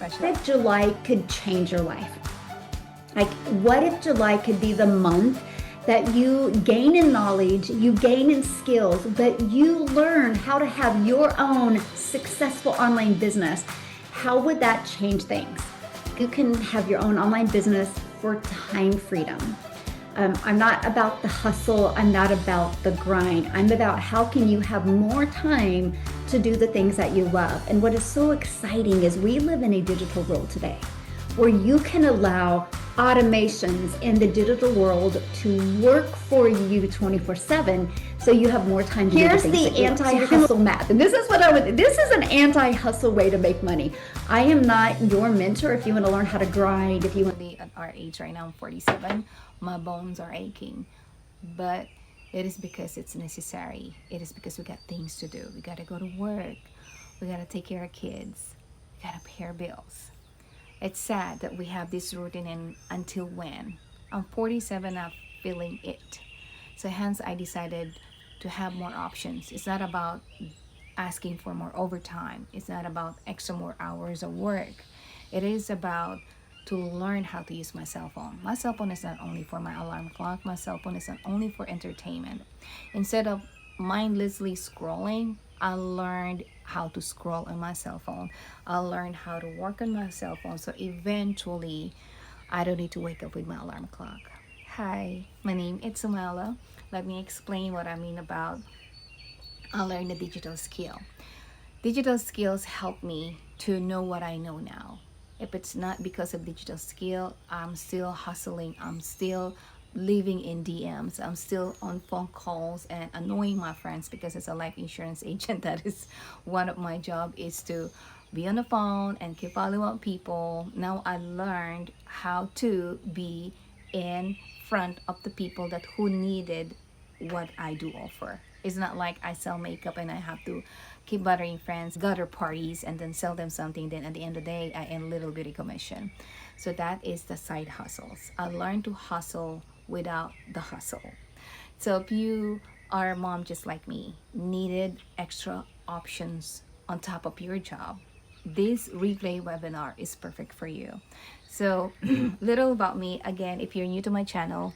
special. What if July could change your life? Like, what if July could be the month that you gain in knowledge, you gain in skills, but you learn how to have your own successful online business? How would that change things? You can have your own online business for time freedom. I'm not about the hustle. I'm not about the grind. I'm about how can you have more time to do the things that you love. And what is so exciting is we live in a digital world today where you can allow automations in the digital world to work for you 24/7, so you have more time to do the things that you love. Here's the anti-hustle math, and this is an anti-hustle way to make money. I am not your mentor. If you want to learn how to grind, if you want At our age right now, I'm 47, my bones are aching, but it is because it's necessary. It is because we got things to do. We got to go to work. We got to take care of kids. We got to pay our bills. It's sad that we have this routine, and until when? I'm 47 now, feeling it. So hence I decided to have more options. It's not about asking for more overtime. It's not about extra more hours of work. It is about to learn how to use my cell phone. My cell phone is not only for my alarm clock. My cell phone is not only for entertainment. Instead of mindlessly scrolling, I learned how to scroll on my cell phone. I learned how to work on my cell phone. So eventually, I don't need to wake up with my alarm clock. Hi, my name is Paula. Let me explain what I mean about I learned a digital skill. Digital skills help me to know what I know now. If it's not because of digital skill, I'm still hustling. I'm still living in DMs. I'm still on phone calls and annoying my friends because as a life insurance agent, that is one of my job is to be on the phone and keep following up people. Now I learned how to be in front of the people that who needed what I do offer. It's not like I sell makeup and I have to keep bothering friends, gutter parties, and then sell them something. Then at the end of the day, I earn a little bitty commission. So that is the side hustles. I learned to hustle without the hustle. So if you are a mom just like me, needed extra options on top of your job, this replay webinar is perfect for you. So little about me. Again, if you're new to my channel,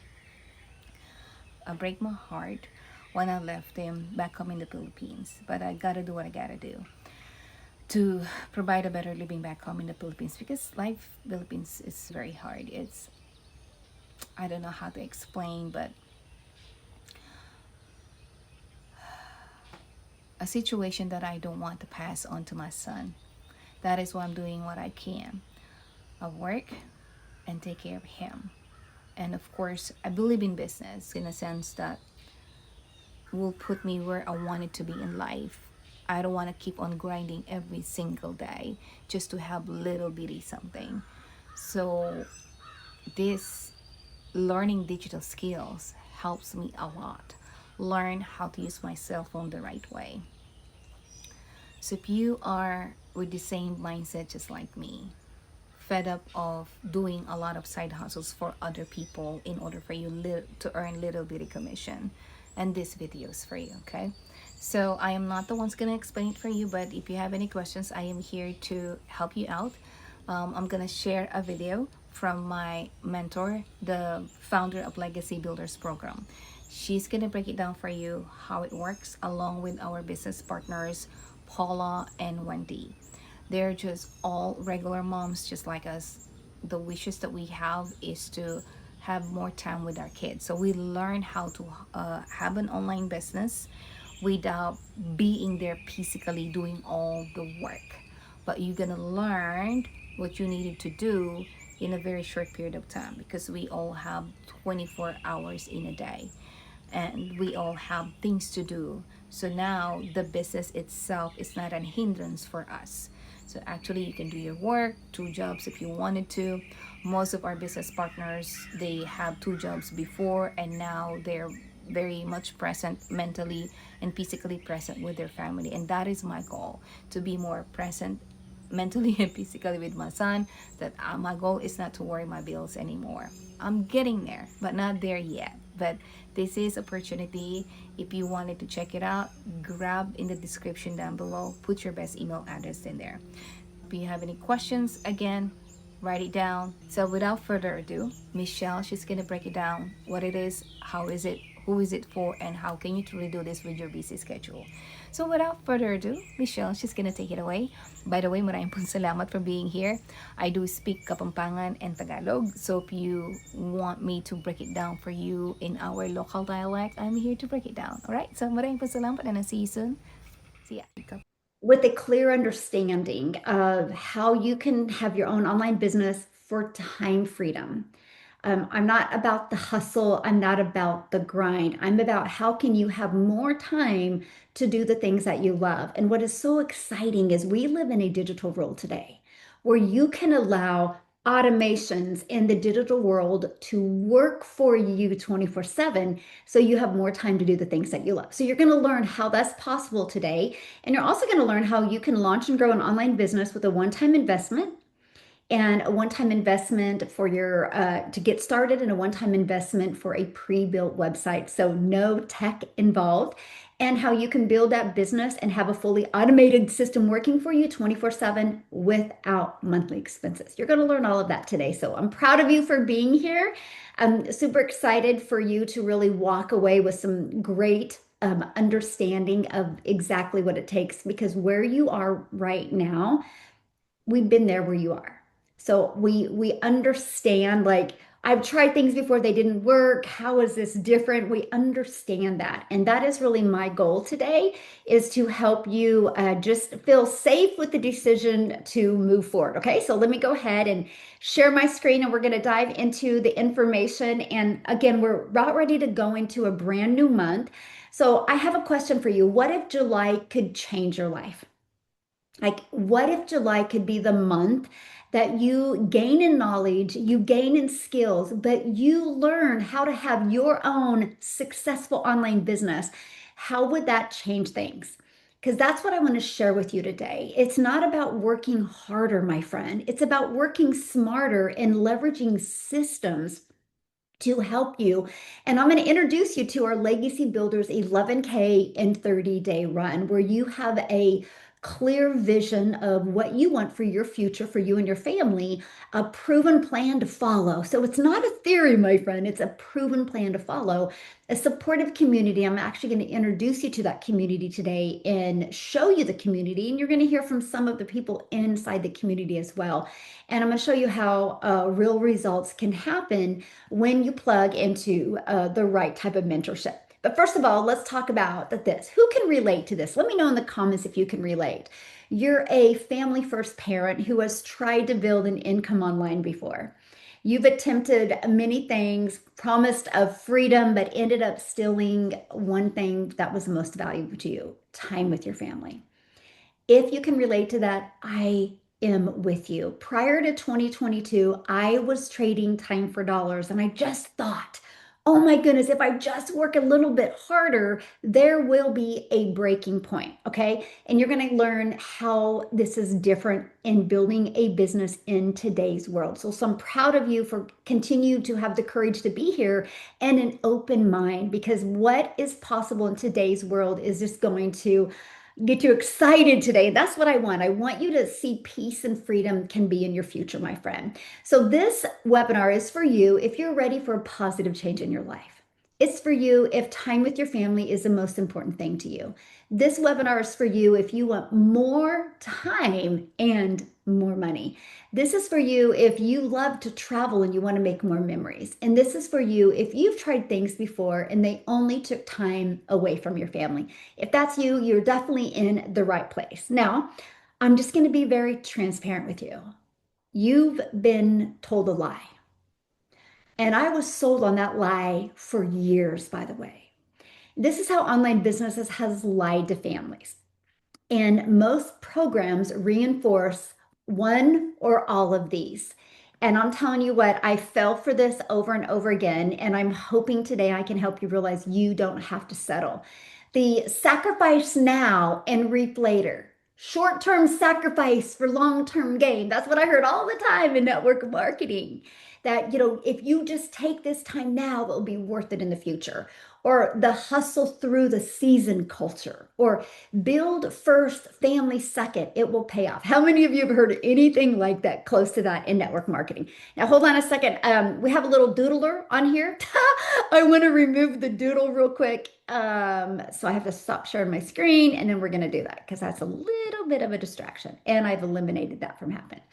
I break my heart when I left him back home in the Philippines. But I gotta do what I gotta do to provide a better living back home in the Philippines, because life in the Philippines is very hard. It's, I don't know how to explain, but a situation that I don't want to pass on to my son. That is why I'm doing what I can. I work and take care of him. And of course, I believe in business in a sense that will put me where I want it to be in life. I don't want to keep on grinding every single day just to have little bitty something. So this learning digital skills helps me a lot. Learn how to use my cell phone the right way. So if you are with the same mindset just like me, fed up of doing a lot of side hustles for other people in order for you to earn little bitty commission, and this video is for you, okay? So I am not the one's gonna explain it for you, but if you have any questions, I am here to help you out. I'm gonna share a video from my mentor, the founder of Legacy Builders program. She's gonna break it down for you how it works, along with our business partners Paula and Wendy. They're just all regular moms just like us. The wishes that we have is to have more time with our kids. So we learn how to have an online business without being there physically doing all the work. But you're gonna learn what you needed to do in a very short period of time, because we all have 24 hours in a day and we all have things to do. So now the business itself is not a hindrance for us. So actually you can do your work, 2 jobs if you wanted to. Most of our business partners, they have 2 jobs before, and now they're very much present mentally and physically present with their family. And that is my goal, to be more present mentally and physically with my son. That my goal is not to worry my bills anymore. I'm getting there, but not there yet. But this is opportunity. If you wanted to check it out, grab in the description down below, put your best email address in there. If you have any questions, again, write it down. So without further ado, Michelle, she's gonna break it down what it is, how is it, who is it for, and how can you truly do this with your busy schedule. So without further ado, Michelle, she's gonna take it away. By the way, maraming pong salamat for being here. I do speak Kapampangan and Tagalog, so if you want me to break it down for you in our local dialect, I'm here to break it down. Alright, so maraming pong salamat and I'll see you soon. See ya. With a clear understanding of how you can have your own online business for time freedom. I'm not about the hustle. I'm not about the grind. I'm about how can you have more time to do the things that you love. And what is so exciting is we live in a digital world today where you can allow automations in the digital world to work for you 24/7 so you have more time to do the things that you love. So you're going to learn how that's possible today. And you're also going to learn how you can launch and grow an online business with a one-time investment and a one-time investment for your to get started and a one-time investment for a pre-built website, so no tech involved, and how you can build that business and have a fully automated system working for you 24/7 without monthly expenses. You're going to learn all of that today, so I'm proud of you for being here. I'm super excited for you to really walk away with some great understanding of exactly what it takes, because where you are right now, we've been there where you are. So we understand, like, I've tried things before, they didn't work. How is this different? We understand that. And that is really my goal today, is to help you just feel safe with the decision to move forward. Okay, so let me go ahead and share my screen and we're going to dive into the information. And again, we're about ready to go into a brand new month. So I have a question for you. What if July could change your life? Like, what if July could be the month that you gain in knowledge, you gain in skills, but you learn how to have your own successful online business? How would that change things? Because that's what I want to share with you today. It's not about working harder, my friend. It's about working smarter and leveraging systems to help you. And I'm going to introduce you to our Legacy Builders 11K in 30-day run, where you have a clear vision of what you want for your future, for you and your family, a proven plan to follow. So it's not a theory, my friend, it's a proven plan to follow. A supportive community. I'm actually going to introduce you to that community today and show you the community. And you're going to hear from some of the people inside the community as well. And I'm going to show you how real results can happen when you plug into the right type of mentorship. But first of all, let's talk about this. Who can relate to this? Let me know in the comments if you can relate. You're a family first parent who has tried to build an income online before. You've attempted many things, promised of freedom, but ended up stealing one thing that was most valuable to you: time with your family. If you can relate to that, I am with you. Prior to 2022, I was trading time for dollars, and I just thought, oh my goodness, if I just work a little bit harder, there will be a breaking point, okay? And you're going to learn how this is different in building a business in today's world. So I'm proud of you for continue to have the courage to be here and an open mind, because what is possible in today's world is just going to get you excited today. That's what I want. I want you to see peace and freedom can be in your future, my friend. So this webinar is for you if you're ready for a positive change in your life. It's for you if time with your family is the most important thing to you. This webinar is for you if you want more time and more money. This is for you if you love to travel and you want to make more memories. And this is for you if you've tried things before and they only took time away from your family. If that's you, you're definitely in the right place. Now, I'm just going to be very transparent with you. You've been told a lie. And I was sold on that lie for years, by the way. This is how online businesses has lied to families. And most programs reinforce one or all of these. And I'm telling you what, I fell for this over and over again. And I'm hoping today I can help you realize you don't have to settle. The sacrifice now and reap later. Short-term sacrifice for long-term gain. That's what I heard all the time in network marketing. That, if you just take this time now, it'll be worth it in the future. or the hustle through the season culture, or build first, family second, it will pay off. How many of you have heard anything like that, close to that in network marketing? Now, hold on a second. We have a little doodler on here. I want to remove the doodle real quick. So I have to stop sharing my screen, and then we're going to do that because that's a little bit of a distraction, and I've eliminated that from happening.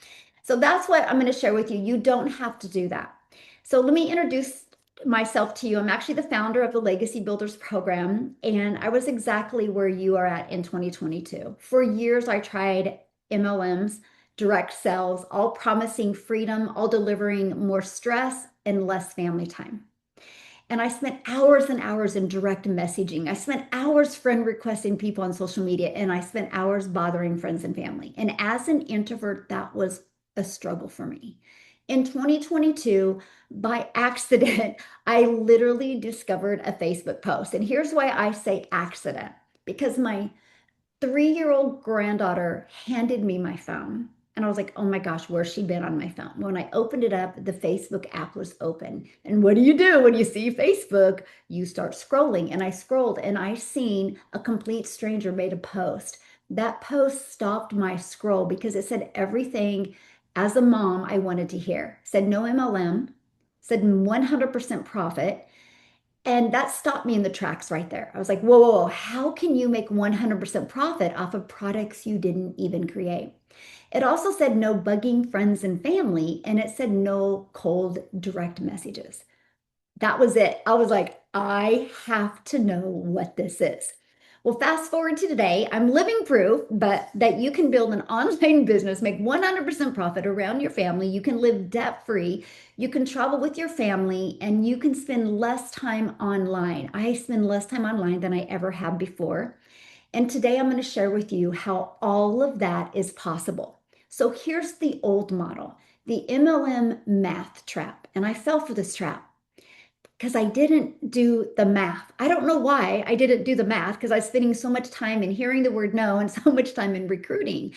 So that's what I'm going to share with you. You don't have to do that. So let me introduce myself to you. I'm actually the founder of the Legacy Builders program, and I was exactly where you are at in 2022. For years, I tried MLMs, direct sales, all promising freedom, all delivering more stress and less family time. And I spent hours and hours in direct messaging. I spent hours friend requesting people on social media, and I spent hours bothering friends and family. And as an introvert, that was a struggle for me. In 2022, by accident, I literally discovered a Facebook post. And here's why I say accident, because my 3-year-old granddaughter handed me my phone. And I was like, oh my gosh, where's she been on my phone? When I opened it up, the Facebook app was open. And what do you do when you see Facebook? You start scrolling. And I scrolled and I seen a complete stranger made a post. That post stopped my scroll because it said everything as a mom I wanted to hear. It said no MLM, said 100% profit. And that stopped me in the tracks right there. I was like, whoa, whoa, whoa, how can you make 100% profit off of products you didn't even create? It also said no bugging friends and family, and it said no cold direct messages. That was it. I was like, I have to know what this is. Well, fast forward to today, I'm living proof, but that you can build an online business, make 100% profit around your family. You can live debt free. You can travel with your family, and you can spend less time online. I spend less time online than I ever have before. And today I'm going to share with you how all of that is possible. So here's the old model, the MLM math trap. And I fell for this trap because I didn't do the math. I don't know why I didn't do the math, because I was spending so much time in hearing the word no and so much time in recruiting.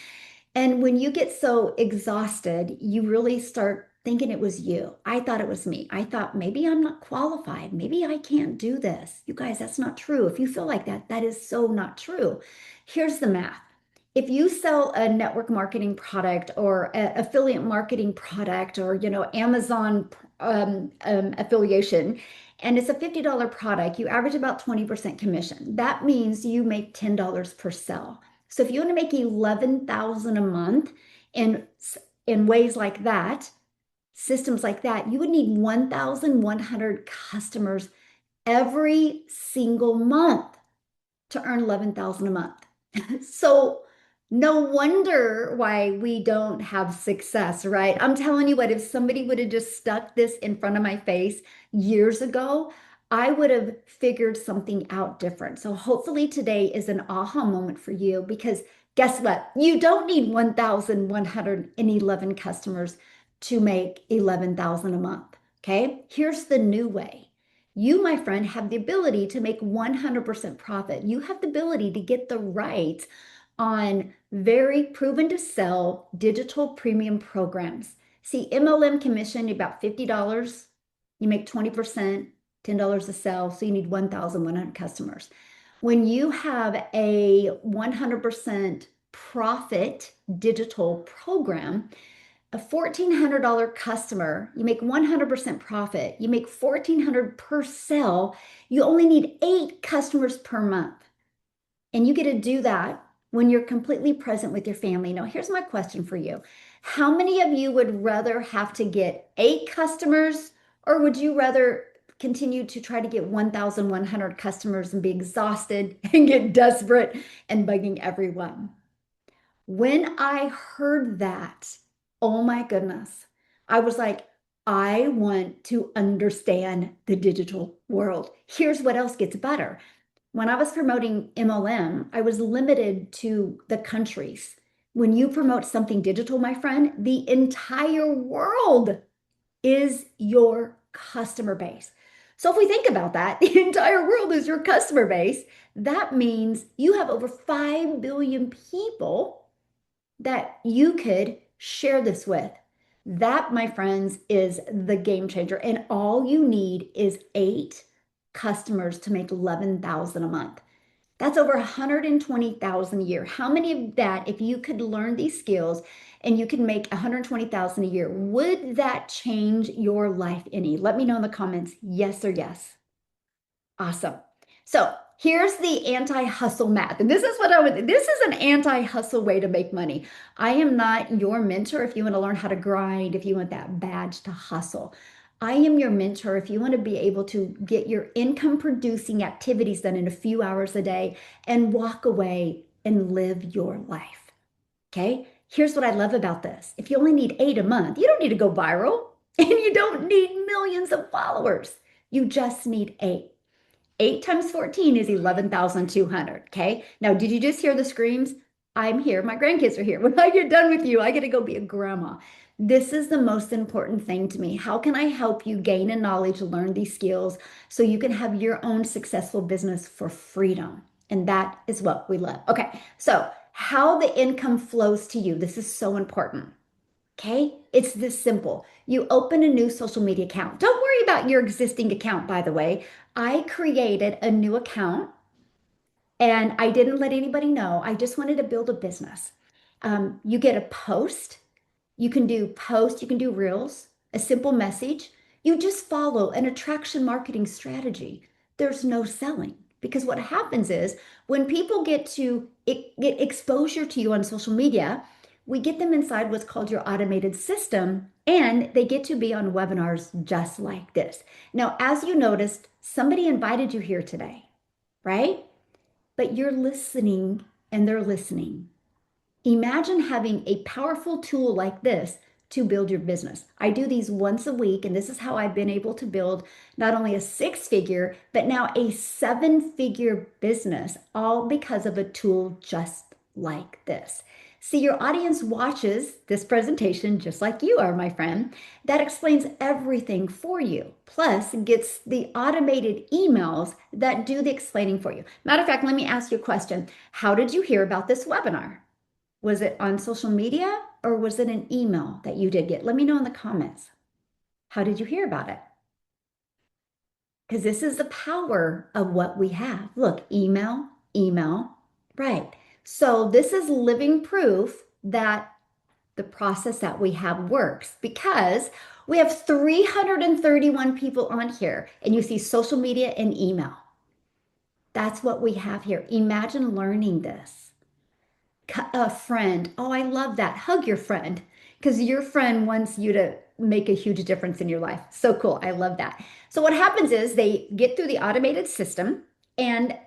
And when you get so exhausted, you really start thinking it was you. I thought it was me. I thought maybe I'm not qualified. Maybe I can't do this. You guys, that's not true. If you feel like that, that is so not true. Here's the math. If you sell a network marketing product or an affiliate marketing product, or Amazon affiliation, and it's a $50 product, you average about 20% commission. That means you make $10 per sell. So if you want to make 11,000 a month in ways like that, systems like that, you would need 1,100 customers every single month to earn 11,000 a month. So no wonder why we don't have success, right? I'm telling you what, if somebody would have just stuck this in front of my face years ago, I would have figured something out different. So hopefully today is an aha moment for you, because guess what? You don't need 1,111 customers to make 11,000 a month. Okay? Here's the new way. You, my friend, have the ability to make 100% profit. You have the ability to get the right on very proven to sell digital premium programs. See, MLM commission about $50. You make 20%, $10 a sell, so you need 1,100 customers. When you have a 100% profit digital program, a $1,400 customer, you make 100% profit, you make $1,400 per sell, you only need 8 customers per month. And you get to do that when you're completely present with your family. Now, here's my question for you. How many of you would rather have to get 8 customers, or would you rather continue to try to get 1,100 customers and be exhausted and get desperate and bugging everyone? When I heard that, oh my goodness, I was like, I want to understand the digital world. Here's what else gets better. When I was promoting MLM, I was limited to the countries. When you promote something digital, my friend, the entire world is your customer base. So if we think about that, the entire world is your customer base. That means you have over 5 billion people that you could share this with. That, my friends, is the game changer. And all you need is 8 customers to make 11,000 a month. That's over 120,000 a year. How many of that, if you could learn these skills and you could make 120,000 a year, would that change your life any? Let me know in the comments, yes or yes. Awesome. So here's the anti-hustle math. And this is this is an anti-hustle way to make money. I am not your mentor if you want to learn how to grind, if you want that badge to hustle. I am your mentor if you want to be able to get your income producing activities done in a few hours a day and walk away and live your life. Okay. Here's what I love about this. If you only need 8 a month, you don't need to go viral and you don't need millions of followers. You just need 8. 8 times 14 is 11,200. Okay. Now, did you just hear the screams? I'm here. My grandkids are here. When I get done with you, I get to go be a grandma. This is the most important thing to me. How can I help you gain a knowledge, learn these skills so you can have your own successful business for freedom? And that is what we love. Okay. So, how the income flows to you. This is so important. Okay, it's this simple. You open a new social media account. Don't worry about your existing account, by the way. I created a new account and I didn't let anybody know. I just wanted to build a business. You get a post. You can do posts, you can do reels, a simple message. You just follow an attraction marketing strategy. There's no selling because what happens is when people get exposure to you on social media, we get them inside what's called your automated system and they get to be on webinars just like this. Now, as you noticed, somebody invited you here today, right? But you're listening and they're listening. Imagine having a powerful tool like this to build your business. I do these once a week, and this is how I've been able to build not only a 6-figure, but now a 7-figure business, all because of a tool just like this. See, your audience watches this presentation just like you are, my friend. That explains everything for you, plus gets the automated emails that do the explaining for you. Matter of fact, let me ask you a question. How did you hear about this webinar? Was it on social media or was it an email that you did get? Let me know in the comments. How did you hear about it? Because this is the power of what we have. Look, email, email, right. So this is living proof that the process that we have works because we have 331 people on here and you see social media and email. That's what we have here. Imagine learning this. A friend. Oh, I love that. Hug your friend because your friend wants you to make a huge difference in your life. So cool. I love that. So what happens is they get through the automated system and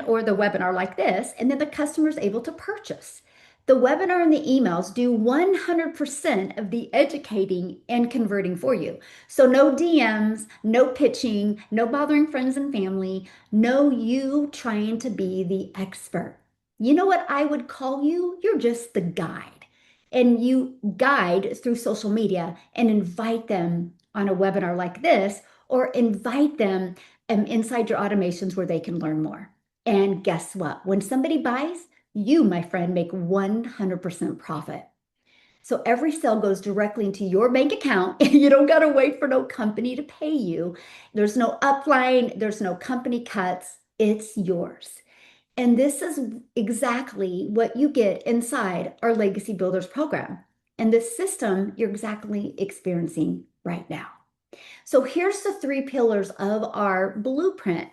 or the webinar like this, and then the customer is able to purchase. The webinar and the emails do 100% of the educating and converting for you. So no DMs, no pitching, no bothering friends and family, no you trying to be the expert. You know what I would call you? You're just the guide. And you guide through social media and invite them on a webinar like this, or invite them inside your automations where they can learn more. And guess what? When somebody buys, you, my friend, make 100% profit. So every sale goes directly into your bank account. You don't got to wait for no company to pay you. There's no upline, there's no company cuts. It's yours. And this is exactly what you get inside our Legacy Builders program. And this system you're exactly experiencing right now. So here's the 3 pillars of our blueprint.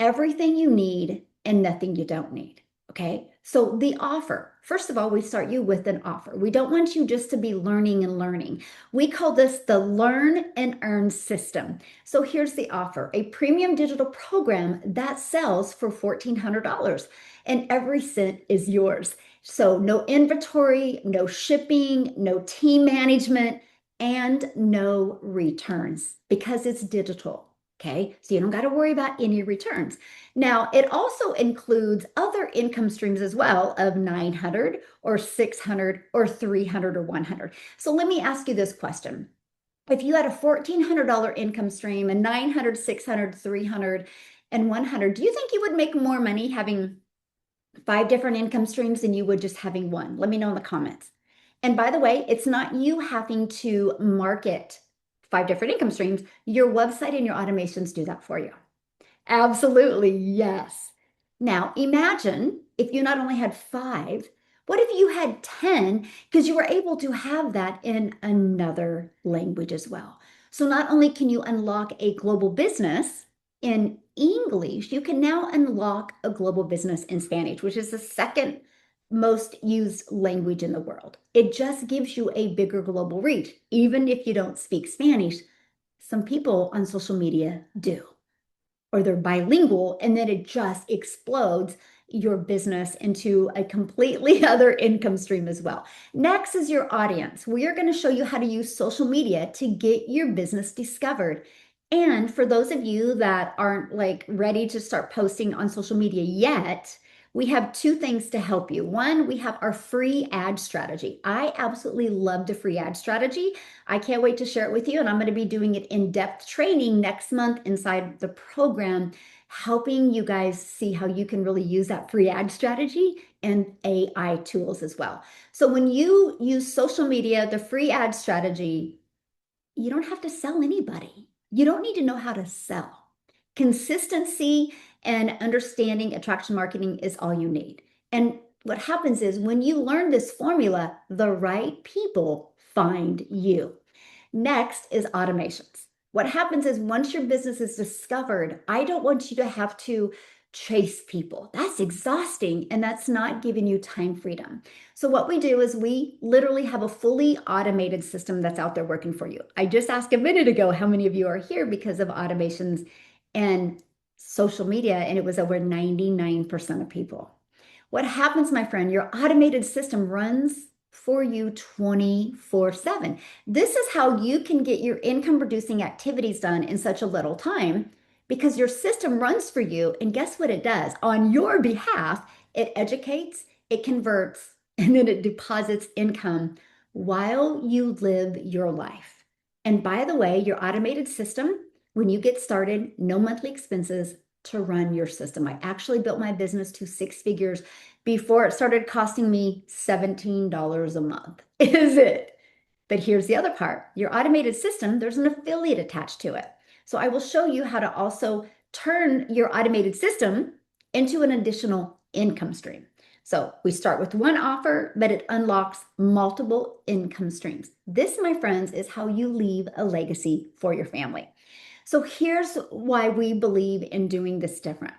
Everything you need and nothing you don't need. Okay. So the offer, first of all, we start you with an offer. We don't want you just to be learning and learning. We call this the learn and earn system. So here's the offer, a premium digital program that sells for $1,400 and every cent is yours. So no inventory, no shipping, no team management, and no returns because it's digital. Okay, so you don't got to worry about any returns. Now, it also includes other income streams as well of 900 or 600 or 300 or 100. So let me ask you this question. If you had a $1,400 income stream and 900, 600, 300, and 100, do you think you would make more money having 5 different income streams than you would just having one? Let me know in the comments. And by the way, it's not you having to market 5 different income streams. Your website and your automations do that for you. Absolutely, yes. Now, imagine if you not only had five, what if you had 10? Because you were able to have that in another language as well. So not only can you unlock a global business in English, you can now unlock a global business in Spanish, which is the second most used language in the world. It just gives you a bigger global reach. Even if you don't speak Spanish, some people on social media do, or they're bilingual, and then it just explodes your business into a completely other income stream as well. Next is your audience. We are going to show you how to use social media to get your business discovered. And for those of you that aren't like ready to start posting on social media yet, we have two things to help you. One, we have our free ad strategy. I absolutely love the free ad strategy. I can't wait to share it with you. And I'm going to be doing it in-depth training next month inside the program, helping you guys see how you can really use that free ad strategy and AI tools as well. So when you use social media, the free ad strategy, you don't have to sell anybody. You don't need to know how to sell. Consistency and understanding attraction marketing is all you need. And what happens is when you learn this formula, the right people find you. Next is automations. What happens is once your business is discovered, I don't want you to have to chase people. That's exhausting and that's not giving you time freedom. So what we do is we literally have a fully automated system that's out there working for you. I just asked a minute ago how many of you are here because of automations and social media, and it was over 99% of people. What happens, my friend, your automated system runs for you 24/7. This is how you can get your income producing activities done in such a little time because your system runs for you. And guess what it does? On your behalf, it educates, it converts, and then it deposits income while you live your life. And by the way, your automated system, when you get started, no monthly expenses to run your system. I actually built my business to six figures before it started costing me $17 a month. Is it? But here's the other part. Your automated system, there's an affiliate attached to it. So I will show you how to also turn your automated system into an additional income stream. So we start with one offer, but it unlocks multiple income streams. This, my friends, is how you leave a legacy for your family. So here's why we believe in doing this different.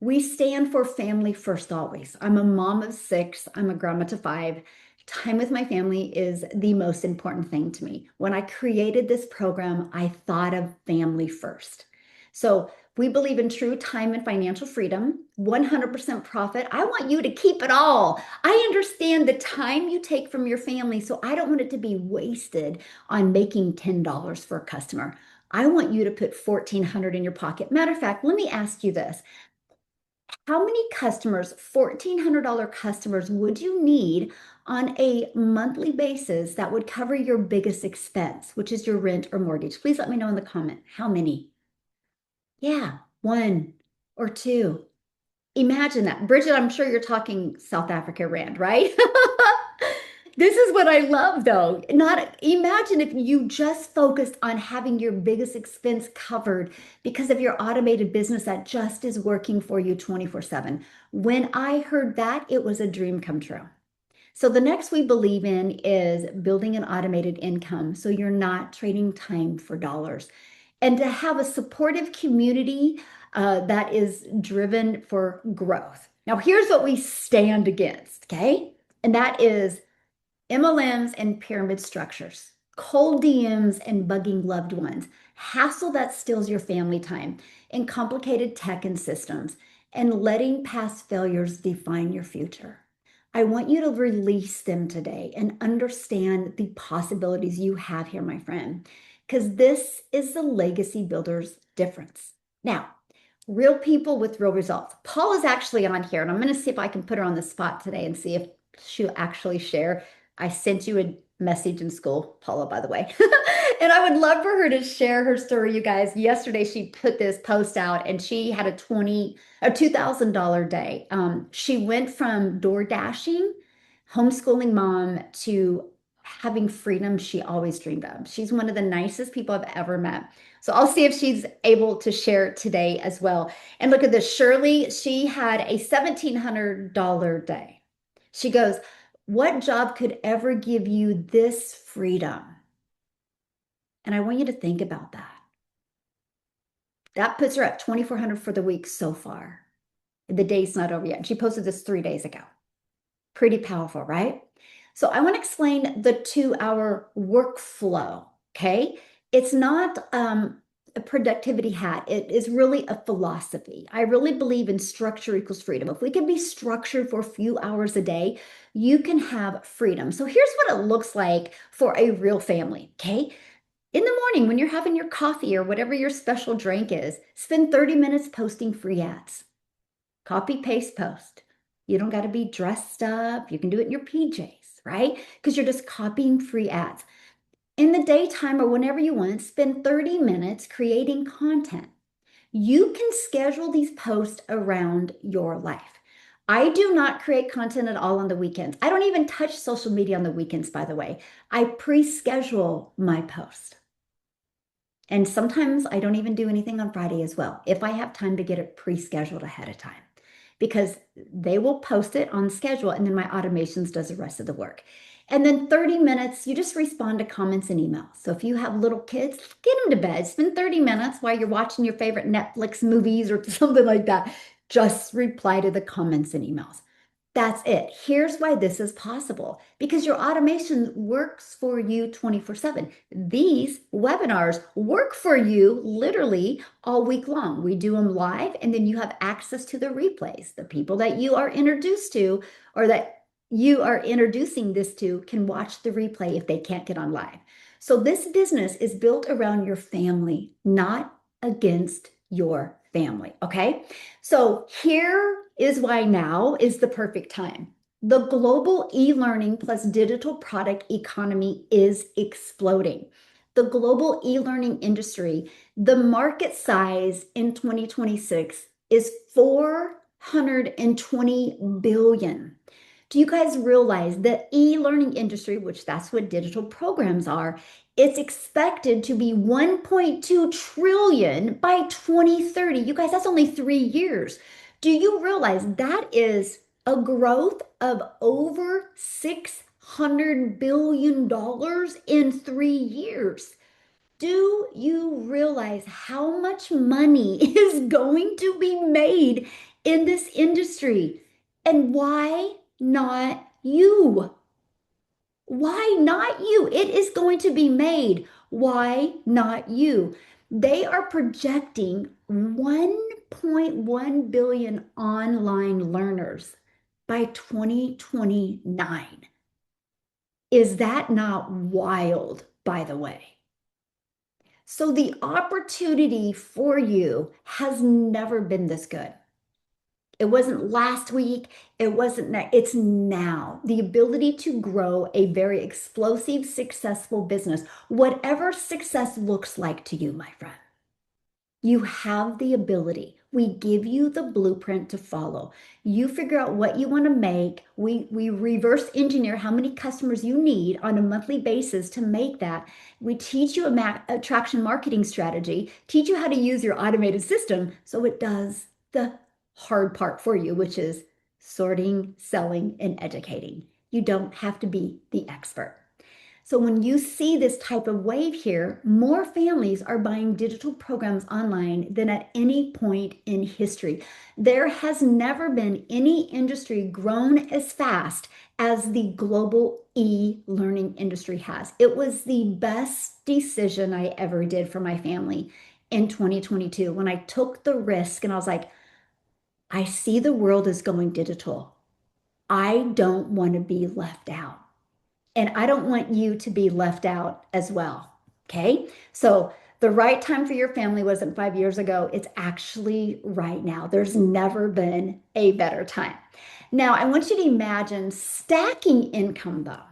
We stand for family first always. I'm a mom of six. I'm a grandma to five. Time with my family is the most important thing to me. When I created this program, I thought of family first. So we believe in true time and financial freedom, 100% profit. I want you to keep it all. I understand the time you take from your family, so I don't want it to be wasted on making $10 for a customer. I want you to put $1,400 in your pocket. Matter of fact, let me ask you this. How many customers, $1,400 customers, would you need on a monthly basis that would cover your biggest expense, which is your rent or mortgage? Please let me know in the comment. How many? Yeah, one or two. Imagine that. Bridget, I'm sure you're talking South Africa Rand, right? This is what I love though. Not imagine if you just focused on having your biggest expense covered because of your automated business that just is working for you 24/7. When I heard that, it was a dream come true. So the next we believe in is building an automated income so you're not trading time for dollars. And to have a supportive community that is driven for growth. Now, here's what we stand against, okay? And that is MLMs and pyramid structures, cold DMs and bugging loved ones, hassle that steals your family time, and complicated tech and systems, and letting past failures define your future. I want you to release them today and understand the possibilities you have here, my friend, because this is the legacy builder's difference. Now, real people with real results. Paula's actually on here, and I'm going to see if I can put her on the spot today and see if she'll actually share. I sent you a message in school, Paula, by the way. And I would love for her to share her story, you guys. Yesterday, she put this post out and she had a $2,000 day. She went from door dashing, homeschooling mom, to having freedom she always dreamed of. She's one of the nicest people I've ever met. So I'll see if she's able to share it today as well. And look at this. Shirley, she had a $1,700 day. She goes, what job could ever give you this freedom? And I want you to think about that. That puts her at 2,400 for the week so far. The day's not over yet. She posted this 3 days ago. Pretty powerful, right? So I want to explain the 2-hour workflow, okay? It's not a productivity hat. It is really a philosophy. I really believe in structure equals freedom. If we can be structured for a few hours a day, you can have freedom. So here's what it looks like for a real family, okay? In the morning, when you're having your coffee or whatever your special drink is, spend 30 minutes posting free ads. Copy, paste, post. You don't got to be dressed up. You can do it in your PJs, right? Because you're just copying free ads. In the daytime or whenever you want, spend 30 minutes creating content. You can schedule these posts around your life. I do not create content at all on the weekends. I don't even touch social media on the weekends, by the way. I pre-schedule my post. And sometimes I don't even do anything on Friday as well, if I have time to get it pre-scheduled ahead of time, because they will post it on schedule and then my automations does the rest of the work. And then 30 minutes, you just respond to comments and emails. So if you have little kids, get them to bed. Spend 30 minutes while you're watching your favorite Netflix movies or something like that. Just reply to the comments and emails. That's it. Here's why this is possible, because your automation works for you 24/7. These webinars work for you literally all week long. We do them live, and then you have access to the replays. The people that you are introduced to or that you are introducing this to can watch the replay if they can't get on live. So this business is built around your family, not against your family, okay? So here is why now is the perfect time. The global e-learning plus digital product economy is exploding. The global e-learning industry, the market size in 2026 is 420 billion. Do you guys realize the e-learning industry, which that's what digital programs are, it's expected to be 1.2 trillion by 2030. You guys, that's only 3 years. Do you realize that is a growth of over $600 billion in 3 years? Do you realize how much money is going to be made in this industry? And why not you? Why not you? It is going to be made. Why not you? They are projecting 1.1 billion online learners by 2029. Is that not wild, by the way? So the opportunity for you has never been this good. It wasn't last week. It wasn't it's now. The ability to grow a very explosive, successful business, whatever success looks like to you, my friend. You have the ability. We give you the blueprint to follow. You figure out what you want to make. We reverse engineer how many customers you need on a monthly basis to make that. We teach you a attraction marketing strategy, teach you how to use your automated system so it does the hard part for you, which is sorting, selling, and educating. You don't have to be the expert. So when you see this type of wave here, more families are buying digital programs online than at any point in history. There has never been any industry grown as fast as the global e-learning industry has. It was the best decision I ever did for my family in 2022 when I took the risk and I was like, I see the world is going digital. I don't want to be left out. And I don't want you to be left out as well. Okay. So the right time for your family wasn't 5 years ago. It's actually right now. There's never been a better time. Now, I want you to imagine stacking income though,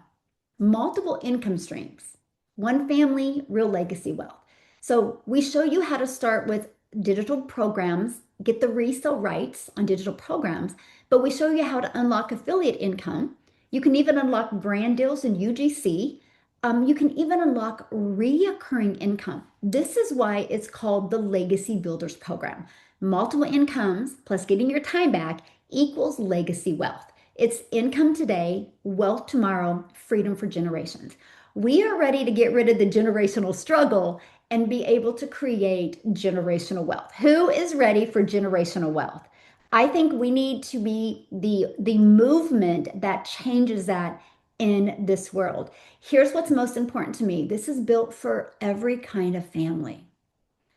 multiple income streams, one family, real legacy wealth. So we show you how to start with digital programs, get the resale rights on digital programs, but we show you how to unlock affiliate income. You can even unlock brand deals in UGC. You can even unlock reoccurring income. This is why it's called the Legacy Builders Program. Multiple incomes plus getting your time back equals legacy wealth. It's income today, wealth tomorrow, freedom for generations. We are ready to get rid of the generational struggle and be able to create generational wealth. Who is ready for generational wealth? I think we need to be the movement that changes that in this world. Here's what's most important to me. This is built for every kind of family.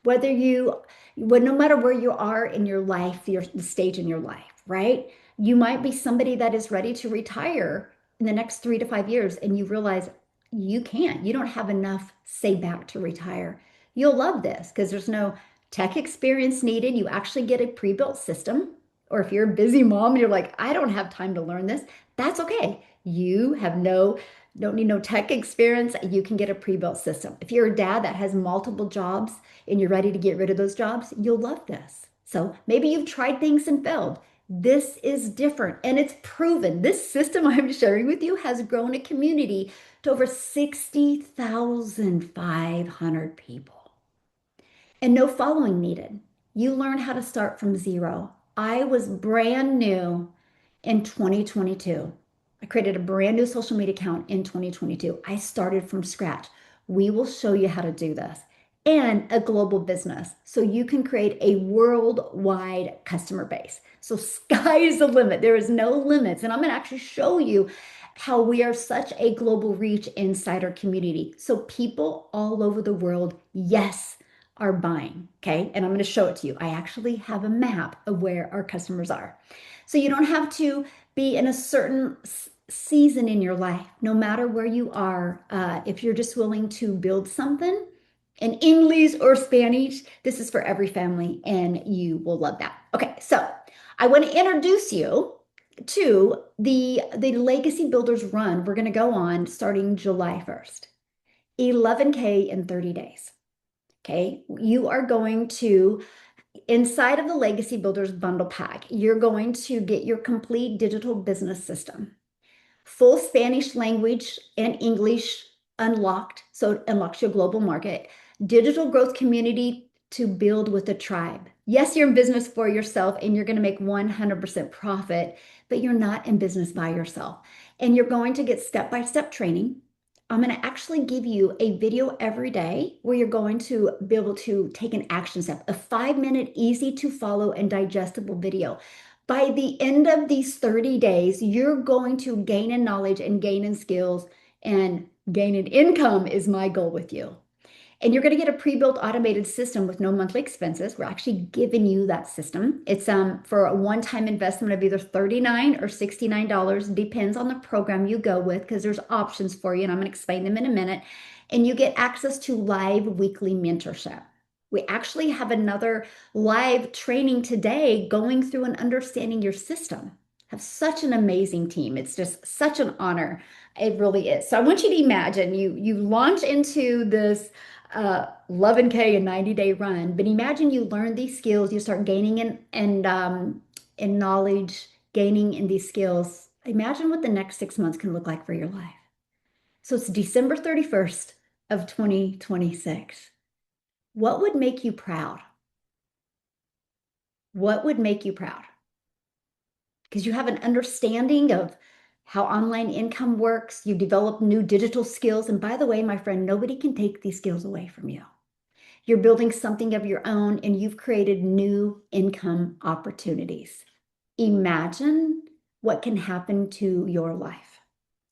Whether you, well, no matter where you are in your life, the stage in your life, right? You might be somebody that is ready to retire in the next 3 to 5 years, and you realize you can't. You don't have enough saved back to retire. You'll love this because there's no tech experience needed. You actually get a pre-built system. Or if you're a busy mom and you're like, I don't have time to learn this, that's okay. You have don't need no tech experience. You can get a pre-built system. If you're a dad that has multiple jobs and you're ready to get rid of those jobs, you'll love this. So maybe you've tried things and failed. This is different and it's proven. This system I'm sharing with you has grown a community to over 60,500 people and no following needed. You learn how to start from zero. I was brand new in 2022. I created a brand new social media account in 2022. I started from scratch. We will show you how to do this and a global business so you can create a worldwide customer base. So sky is the limit. There is no limits. And I'm going to actually show you how we are such a global reach inside our community. So people all over the world, yes, are buying. Okay. And I'm going to show it to you. I actually have a map of where our customers are. So you don't have to be in a certain season in your life, no matter where you are. If you're just willing to build something in English or Spanish, this is for every family and you will love that. Okay. So I want to introduce you to the Legacy Builders Run. We're going to go on starting July 1st, 11K in 30 days. Okay, you are going to, inside of the Legacy Builders Bundle Pack, you're going to get your complete digital business system, full Spanish language and English unlocked, so it unlocks your global market, digital growth community to build with a tribe. Yes, you're in business for yourself and you're going to make 100% profit, but you're not in business by yourself. And you're going to get step-by-step training. I'm going to actually give you a video every day where you're going to be able to take an action step, a 5-minute, easy to follow and digestible video. By the end of these 30 days, you're going to gain in knowledge and gain in skills and gain in income is my goal with you. And you're going to get a pre-built automated system with no monthly expenses. We're actually giving you that system. It's for a one-time investment of either $39 or $69. Depends on the program you go with because there's options for you, and I'm going to explain them in a minute. And you get access to live weekly mentorship. We actually have another live training today going through and understanding your system. Have such an amazing team. It's just such an honor. It really is. So I want you to imagine you launch into this 11K and 90-day run, but imagine you learn these skills, you start gaining in knowledge, gaining in these skills. Imagine what the next 6 months can look like for your life. So it's December 31st of 2026. What would make you proud? What would make you proud? Because you have an understanding of how online income works. You develop new digital skills. And by the way, my friend, nobody can take these skills away from you. You're building something of your own and you've created new income opportunities. Imagine what can happen to your life.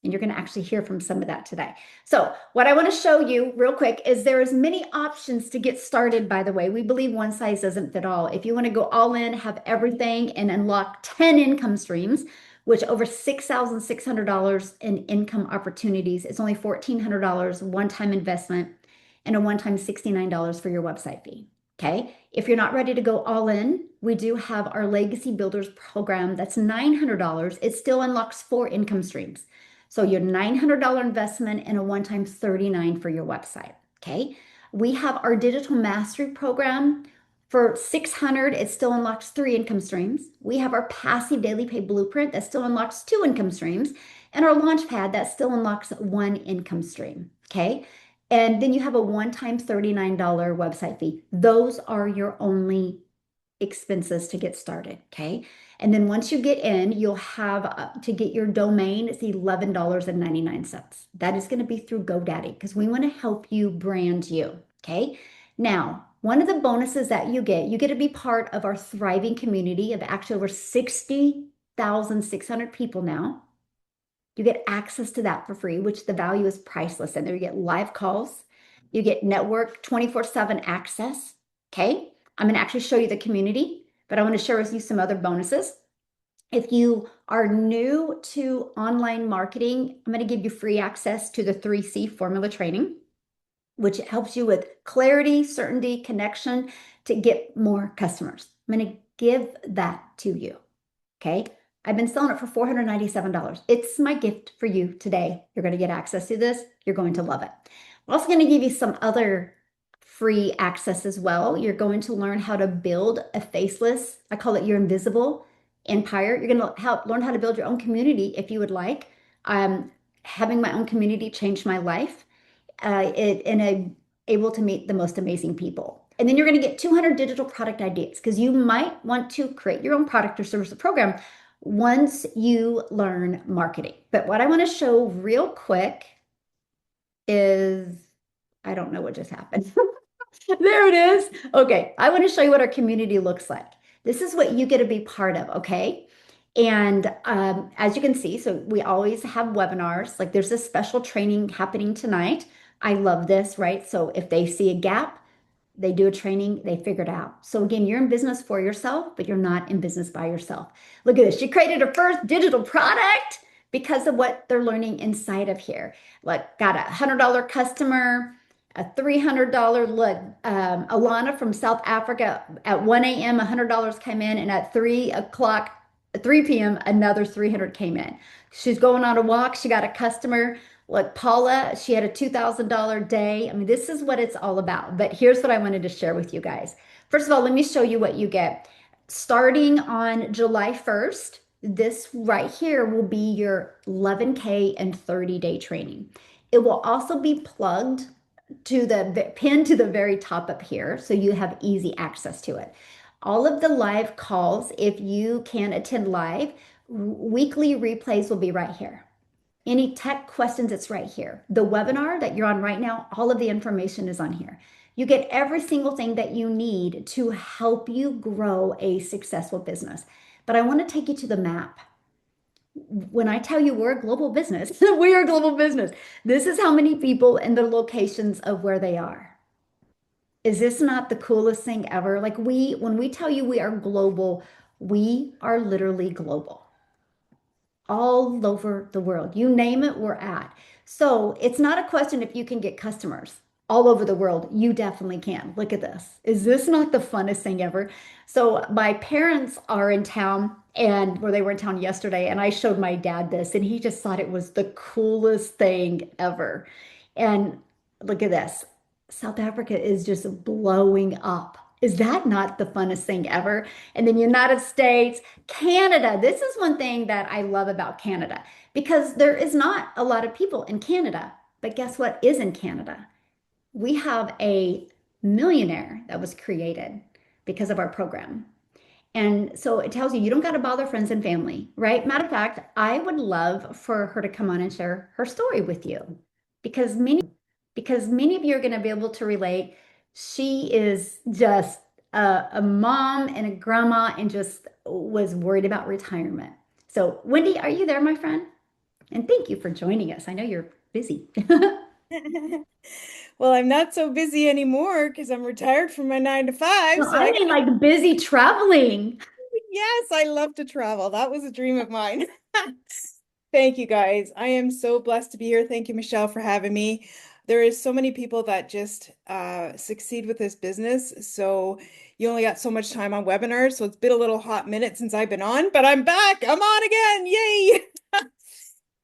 And you're going to actually hear from some of that today. So what I want to show you real quick is there's many options to get started, by the way. We believe one size doesn't fit all. If you want to go all in, have everything, and unlock 10 income streams, which over $6,600 in income opportunities, it's only $1,400 one-time investment and a one-time $69 for your website fee. Okay. If you're not ready to go all in, we do have our Legacy Builders program. That's $900. It still unlocks 4 income streams. So your $900 investment and a one-time $39 for your website. Okay. We have our digital mastery program for $600. It still unlocks 3 income streams. We have our passive daily pay blueprint that still unlocks 2 income streams, and our launch pad that still unlocks 1 income stream. Okay. And then you have a one-time $39 website fee. Those are your only expenses to get started. Okay. And then once you get in, you'll have to get your domain, it's $11.99. That is going to be through GoDaddy because we want to help you brand you. Okay. Now, one of the bonuses that you get to be part of our thriving community of actually over 60,600 people now. You get access to that for free, which the value is priceless. And there you get live calls, you get network 24/7 access. Okay. I'm going to actually show you the community, but I want to share with you some other bonuses. If you are new to online marketing, I'm going to give you free access to the 3C formula training, which helps you with clarity, certainty, connection to get more customers. I'm going to give that to you. Okay. I've been selling it for $497. It's my gift for you today. You're going to get access to this. You're going to love it. I'm also going to give you some other free access as well. You're going to learn how to build a faceless, I call it your invisible empire. You're going to learn how to build your own community if you would like. Having my own community changed my life. And I'm able to meet the most amazing people. And then you're going to get 200 digital product ideas because you might want to create your own product or service or program once you learn marketing. But what I want to show real quick is, I don't know what just happened. There it is. Okay, I want to show you what our community looks like. This is what you get to be part of, okay? And as you can see, so we always have webinars. Like there's a special training happening tonight. I love this, right? So if they see a gap, they do a training, they figure it out. So again, you're in business for yourself, but you're not in business by yourself. Look at this. She created her first digital product because of what they're learning inside of here. Like got a $100 customer, a $300 look. Alana from South Africa at 1 a.m., $100 came in, and at 3 p.m., another 300 came in. She's going on a walk. She got a customer. Like Paula, she had a $2,000 day. I mean, this is what it's all about. But here's what I wanted to share with you guys. First of all, let me show you what you get. Starting on July 1st, this right here will be your 11K and 30-day training. It will also be plugged to the pinned to the very top up here, so you have easy access to it. All of the live calls, if you can attend live, weekly replays will be right here. Any tech questions, it's right here. The webinar that you're on right now, all of the information is on here. You get every single thing that you need to help you grow a successful business. But I want to take you to the map. When I tell you we're a global business, we are a global business. This is how many people and the locations of where they are. Is this not the coolest thing ever? Like when we tell you we are global, we are literally global all over the world. You name it, we're at. So it's not a question if you can get customers all over the world. You definitely can. Look at this. Is this not the funnest thing ever? So my parents are in town and where they were in town yesterday, and I showed my dad this, and he just thought it was the coolest thing ever. And look at this. South Africa is just blowing up. Is that not the funnest thing ever? And then United States, Canada. This is one thing that I love about Canada because there is not a lot of people in Canada. But guess what is in Canada? We have a millionaire that was created because of our program. And so it tells you you don't got to bother friends and family, right? Matter of fact, I would love for her to come on and share her story with you because many of you are going to be able to relate. She is just a mom and a grandma and just was worried about retirement. So, Wendy, are you there, my friend? And thank you for joining us. I know you're busy. Well, I'm not so busy anymore because I'm retired from my 9 to 5. No, So I I mean like busy traveling. yes, I love to travel. That was a dream of mine. Thank you guys. I am so blessed to be here. Thank you, Michelle, for having me. There is so many people that just succeed with this business. So you only got so much time on webinars. So it's been a little hot minute since I've been on, but I'm back. I'm on again. Yay.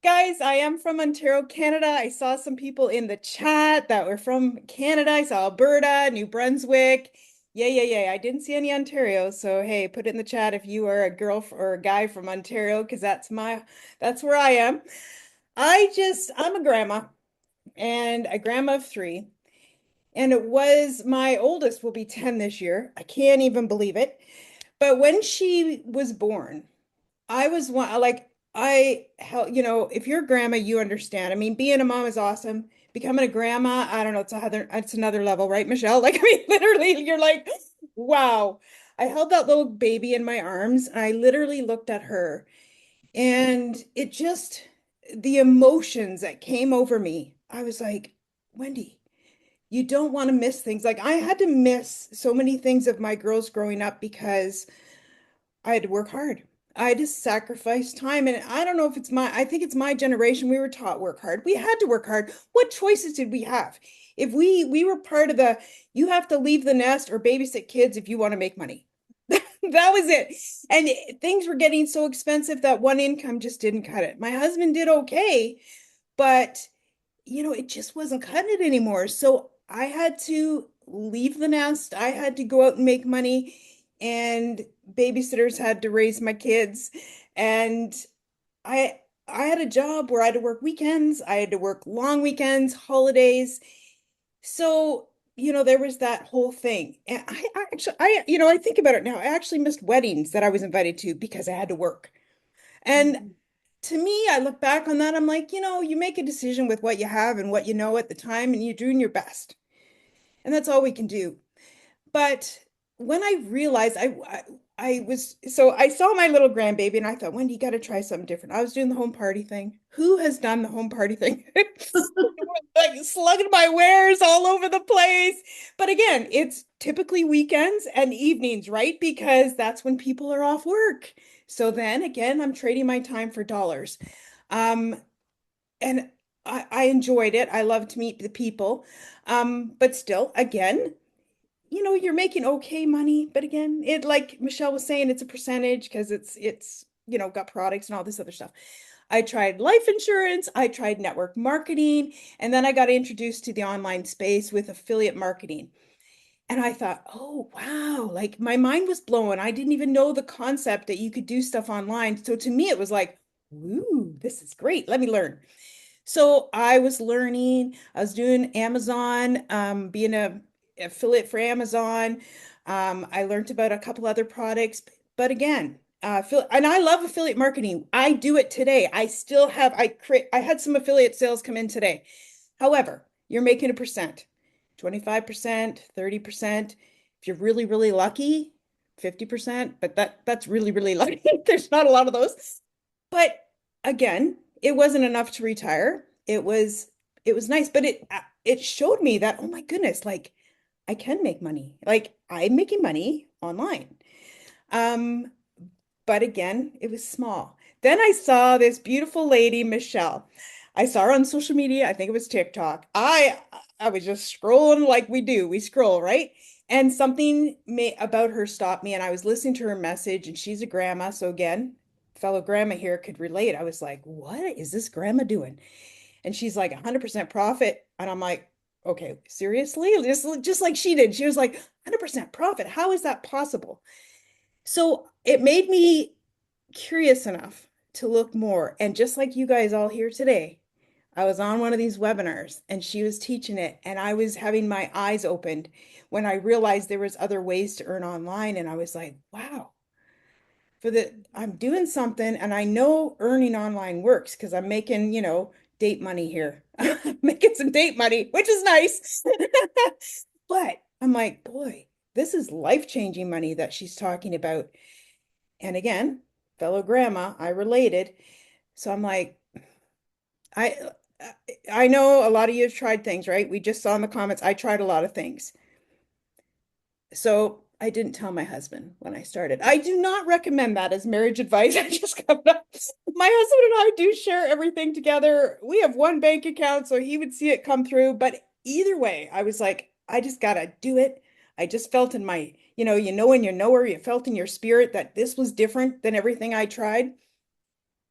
Guys, I am from Ontario, Canada. I saw some people in the chat that were from Canada. I saw Alberta, New Brunswick. Yay, yay, yay. I didn't see any Ontario. So, hey, put it in the chat if you are a girl or a guy from Ontario, because that's where I am. I'm a grandma. and a grandma of three. And it was my oldest will be 10 this year. I can't even believe it. But when she was born, I was one like I held, if you're a grandma, you understand. I mean, being a mom is awesome. Becoming a grandma, I don't know, it's another level, right, Michelle? Like, I mean, literally, you're like, wow. I held that little baby in my arms and I literally looked at her and it just the emotions that came over me. I was like, Wendy, you don't want to miss things. Like I had to miss so many things of my girls growing up because I had to work hard. I had to sacrifice time. And I don't know if I think it's my generation. We were taught work hard. We had to work hard. What choices did we have? If we were part of you have to leave the nest or babysit kids if you want to make money. That was it. And things were getting so expensive that one income just didn't cut it. My husband did okay, but it just wasn't cutting it anymore. So I had to leave the nest. I had to go out and make money, and babysitters had to raise my kids. And I had a job where I had to work weekends. I had to work long weekends, holidays. So, there was that whole thing. And I actually, I think about it now. I actually missed weddings that I was invited to because I had to work. And Mhm. to me, I look back on that, I'm like, you make a decision with what you have and what you know at the time, and you're doing your best. And that's all we can do. But when I realized I saw my little grandbaby and I thought, Wendy, you got to try something different. I was doing the home party thing. Who has done the home party thing? Like slugging my wares all over the place. But again, it's typically weekends and evenings, right? Because that's when people are off work. So then again, I'm trading my time for dollars. Um, and I enjoyed it. I love to meet the people. But still, again, you're making okay money, but again, it like Michelle was saying, it's a percentage because it's got products and all this other stuff. I tried life insurance, I tried network marketing, and then I got introduced to the online space with affiliate marketing. And I thought, oh wow, like my mind was blown. I didn't even know the concept that you could do stuff online. So to me, it was like, ooh, this is great. Let me learn. So I was learning, I was doing Amazon, being a affiliate for Amazon. I learned about a couple other products, but again, and I love affiliate marketing. I do it today. I had some affiliate sales come in today. However, you're making a percent, 25%, 30%. If you're really, really lucky, 50%, but that's really, really lucky. There's not a lot of those. But again, it wasn't enough to retire. It was nice, but it showed me that, oh my goodness, like I can make money. Like I'm making money online. Um, but again, it was small. Then I saw this beautiful lady, Michelle. I saw her on social media. I think it was TikTok. I was just scrolling like we do. We scroll, right? And something about her stopped me, and I was listening to her message, and she's a grandma. So again, fellow grandma here could relate. I was like, what is this grandma doing? And she's like 100% profit. And I'm like, okay, seriously? Just like she did. She was like 100% profit. How is that possible? So it made me curious enough to look more. And just like you guys all here today, I was on one of these webinars and she was teaching it, and I was having my eyes opened when I realized there was other ways to earn online. And I was like, wow, I'm doing something and I know earning online works because I'm making, date money here. Making some date money, which is nice. But I'm like, boy, this is life-changing money that she's talking about. And again, fellow grandma, I related. So I'm like, I I know a lot of you have tried things, right? We just saw in the comments, I tried a lot of things. So I didn't tell my husband when I started. I do not recommend that as marriage advice. I just got my husband and I do share everything together. We have one bank account, so he would see it come through. But either way, I was like, I just gotta do it. I just felt in my, when you know where you felt in your spirit that this was different than everything I tried.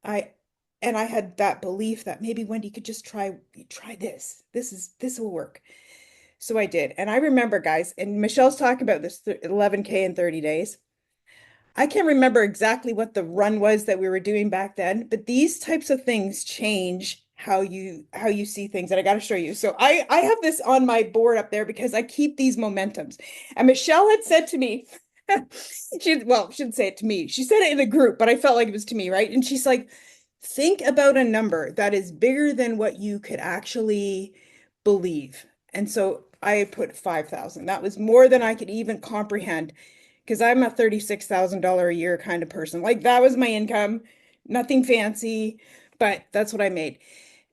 I and I had that belief that maybe Wendy could just try this. This will work. So I did. And I remember, guys, and Michelle's talking about this 11K in 30 days. I can't remember exactly what the run was that we were doing back then, but these types of things change how you see things, and I got to show you. So I have this on my board up there because I keep these momentums. And Michelle had said to me, she shouldn't say it to me. She said it in a group, but I felt like it was to me, right? And she's like, think about a number that is bigger than what you could actually believe. And so I put 5,000. That was more than I could even comprehend because I'm a $36,000 a year kind of person. Like that was my income, nothing fancy, but that's what I made.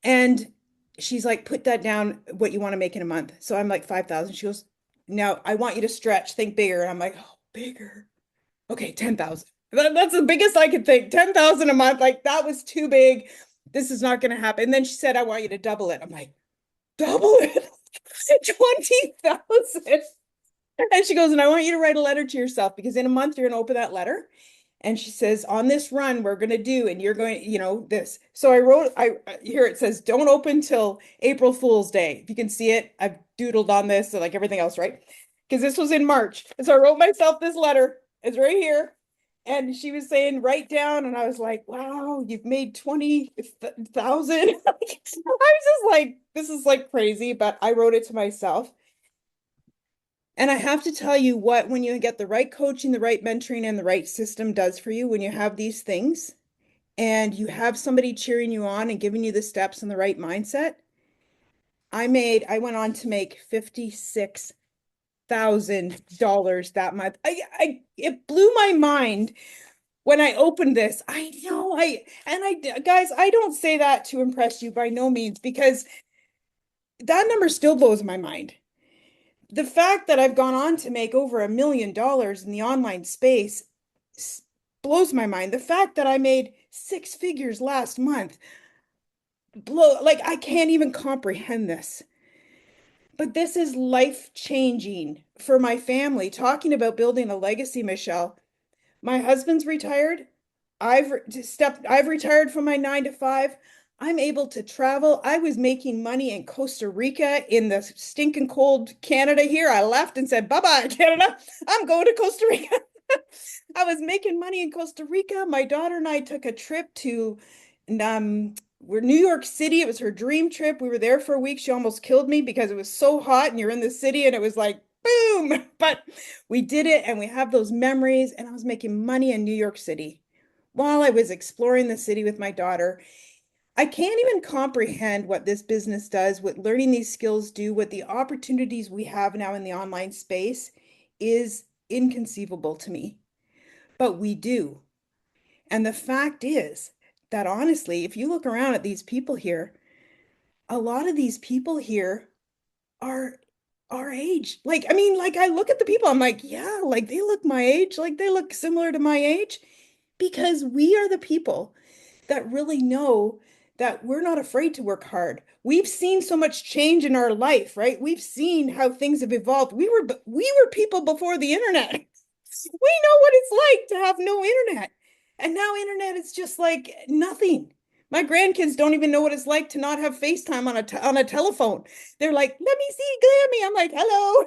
And she's like, put that down what you want to make in a month. So I'm like 5,000. She goes, now I want you to stretch, think bigger. And I'm like, oh, bigger. Okay, 10,000. That's the biggest I could think. 10,000 a month. Like that was too big. This is not going to happen. And then she said, I want you to double it. I'm like, double it? 20,000. And she goes, and I want you to write a letter to yourself because in a month you're going to open that letter. And she says, on this run, we're going to do, and you're going, this. So I wrote, here it says, don't open till April Fool's Day. If you can see it, I've doodled on this, so like everything else, right? Because this was in March. And so I wrote myself this letter. It's right here. And she was saying, write down. And I was like, wow, you've made 20,000. I was just like, this is like crazy, but I wrote it to myself. And I have to tell you what, when you get the right coaching, the right mentoring, and the right system does for you, when you have these things and you have somebody cheering you on and giving you the steps and the right mindset, I went on to make $56,000 that month. It blew my mind when I opened this. I know guys, I don't say that to impress you by no means, because that number still blows my mind. The fact that I've gone on to make over $1 million in the online space blows my mind. The fact that I made 6 figures last month, like I can't even comprehend this. But this is life changing for my family. Talking about building a legacy, Michelle. My husband's retired. I've retired from my 9 to 5. I'm able to travel. I was making money in Costa Rica in the stinking cold Canada here. I left and said, bye-bye, Canada. I'm going to Costa Rica. I was making money in Costa Rica. My daughter and I took a trip to we're New York City. It was her dream trip. We were there for a week. She almost killed me because it was so hot and you're in the city and it was like boom. But we did it and we have those memories, and I was making money in New York City while I was exploring the city with my daughter. I can't even comprehend what this business does, what learning these skills do, what the opportunities we have now in the online space is inconceivable to me. But we do. And the fact is that honestly, if you look around at these people here, a lot of these people here are our age. Like, I mean, like I look at the people, I'm like, yeah, like they look my age, like they look similar to my age, because we are the people that really know that we're not afraid to work hard. We've seen so much change in our life, right? We've seen how things have evolved. We were people before the internet. We know what it's like to have no internet. And now internet is just like nothing. My grandkids don't even know what it's like to not have FaceTime on a telephone. They're like, let me see Glammy. I'm like, hello.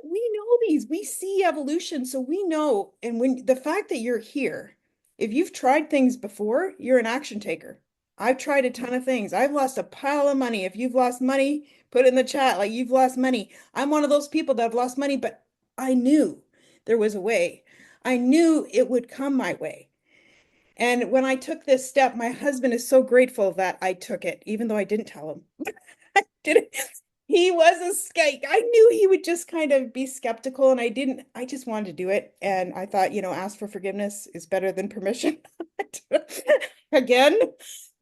We know these. We see evolution. So we know. And when the fact that you're here, if you've tried things before, you're an action taker. I've tried a ton of things. I've lost a pile of money. If you've lost money, put it in the chat like you've lost money. I'm one of those people that have lost money, but I knew there was a way. I knew it would come my way. And when I took this step, my husband is so grateful that I took it, even though I didn't tell him. I didn't. He was a skate. I knew he would just kind of be skeptical, and I just wanted to do it. And I thought, ask for forgiveness is better than permission. Again,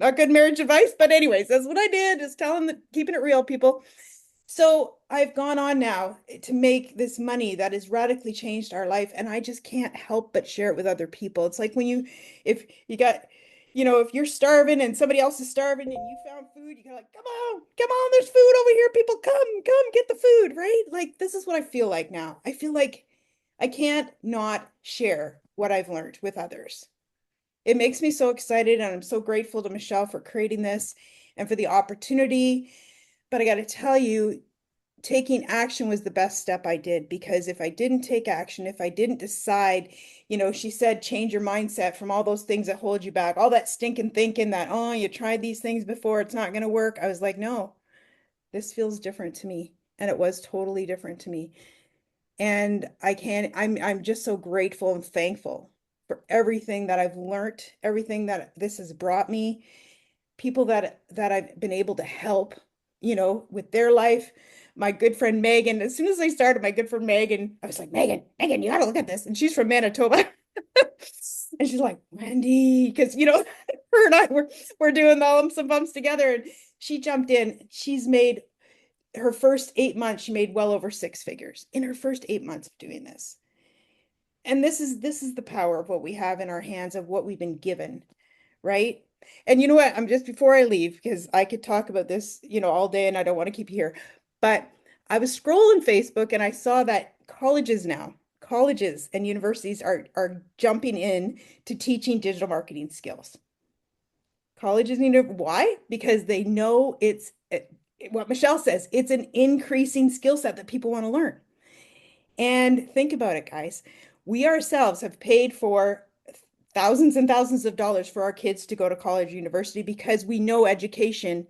not good marriage advice, but anyways, that's what I did. Just telling keeping it real, people. So I've gone on now to make this money that has radically changed our life, and I just can't help but share it with other people. It's like if you got, if you're starving and somebody else is starving and you found food, you go like, come on, there's food over here, people, come get the food, right? Like this is what I feel like now. I feel like I can't not share what I've learned with others. It makes me so excited, and I'm so grateful to Michelle for creating this and for the opportunity. But I got to tell you, taking action was the best step I did, because if I didn't take action, if I didn't decide, she said, change your mindset from all those things that hold you back, all that stinking thinking that, oh, you tried these things before, it's not going to work. I was like, no, this feels different to me. And it was totally different to me. And I'm just so grateful and thankful for everything that I've learned, everything that this has brought me, people that I've been able to help, with their life. My good friend Megan, as soon as I started, my good friend Megan, I was like, Megan, you gotta look at this. And she's from Manitoba. And she's like, Wendy, because her and I were doing the lumps and bumps together. And she jumped in. She's made her first 8 months, she made well over six figures in her first 8 months of doing this. And this is the power of what we have in our hands, of what we've been given, right? And you know what? I'm just, before I leave, because I could talk about this, all day, and I don't want to keep you here. But I was scrolling Facebook and I saw that colleges and universities are jumping in to teaching digital marketing skills. Colleges need to, why? Because they know what Michelle says, it's an increasing skill set that people want to learn. And think about it, guys. We ourselves have paid for thousands and thousands of dollars for our kids to go to college, university, because we know education,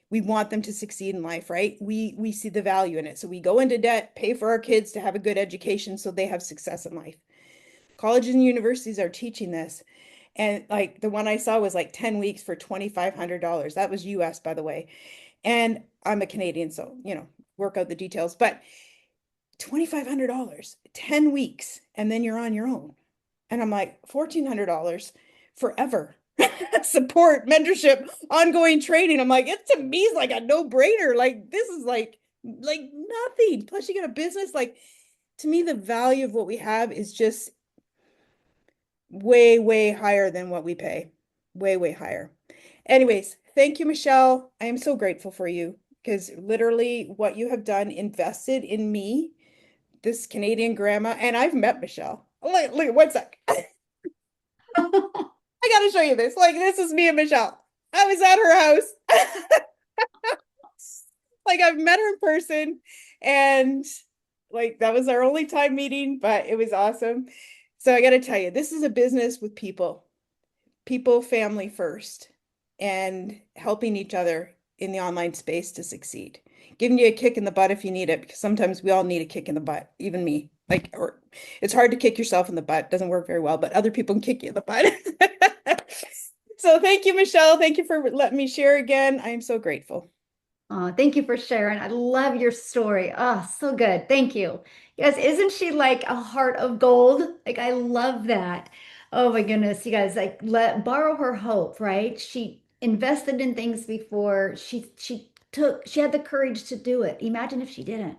we want them to succeed in life, right? We see the value in it. So we go into debt, pay for our kids to have a good education so they have success in life. Colleges and universities are teaching this. And like the one I saw was like 10 weeks for $2,500. That was US, by the way. And I'm a Canadian, so, work out the details. But $2,500, 10 weeks, and then you're on your own. And I'm like, $1,400 forever. Support, mentorship, ongoing training. I'm like, it to me is like a no-brainer. Like, this is like nothing. Plus, you get a business. Like, to me, the value of what we have is just way, way higher than what we pay. Way, way higher. Anyways, thank you, Michelle. I am so grateful for you, because literally what you have done, invested in me, this Canadian grandma, and I've met Michelle. Look, one sec. I gotta show you this. Like, this is me and Michelle. I was at her house. Like, I've met her in person, and like that was our only time meeting, but it was awesome. So I gotta tell you, this is a business with people, family first, and helping each other in the online space to succeed. Giving you a kick in the butt if you need it, because sometimes we all need a kick in the butt, even me. Like, or it's hard to kick yourself in the butt, doesn't work very well, but other people can kick you in the butt. So thank you, Michelle. Thank you for letting me share again. I am so grateful. Thank you for sharing. I love your story. Oh, so good. Thank you. Yes, isn't she like a heart of gold? Like, I love that. Oh my goodness, you guys, like, borrow her hope, right? She invested in things before. She had the courage to do it. Imagine if she didn't.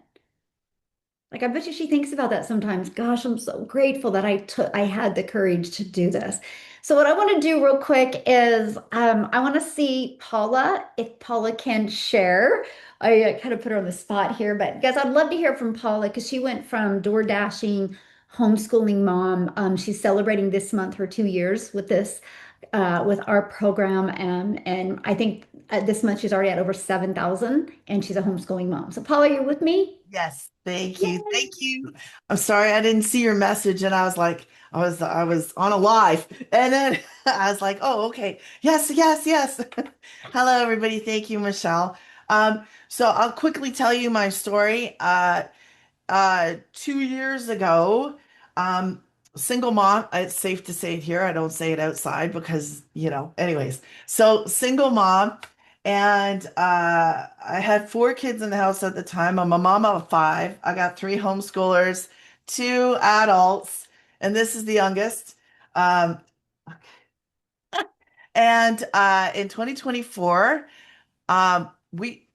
Like, I bet you she thinks about that sometimes. Gosh, I'm so grateful that I had the courage to do this. So what I want to do real quick is I want to see Paula, if Paula can share. I kind of put her on the spot here, but guys, I'd love to hear from Paula, because she went from door dashing, homeschooling mom. She's celebrating this month her 2 years with with our program, and I think this month she's already at over 7,000, and she's a homeschooling mom. So Paula, you're with me? Yes, thank Yay. you. Thank you. I'm sorry I didn't see your message and I was like I was on a live and then I was like, "Oh, okay. Yes, yes, yes." Hello everybody. Thank you, Michelle. So I'll quickly tell you my story. 2 years ago, um, single mom, it's safe to say it here. I don't say it outside because, anyways. So single mom, and I had four kids in the house at the time. I'm a mom of five. I got three homeschoolers, two adults, and this is the youngest. Um, and in 2024,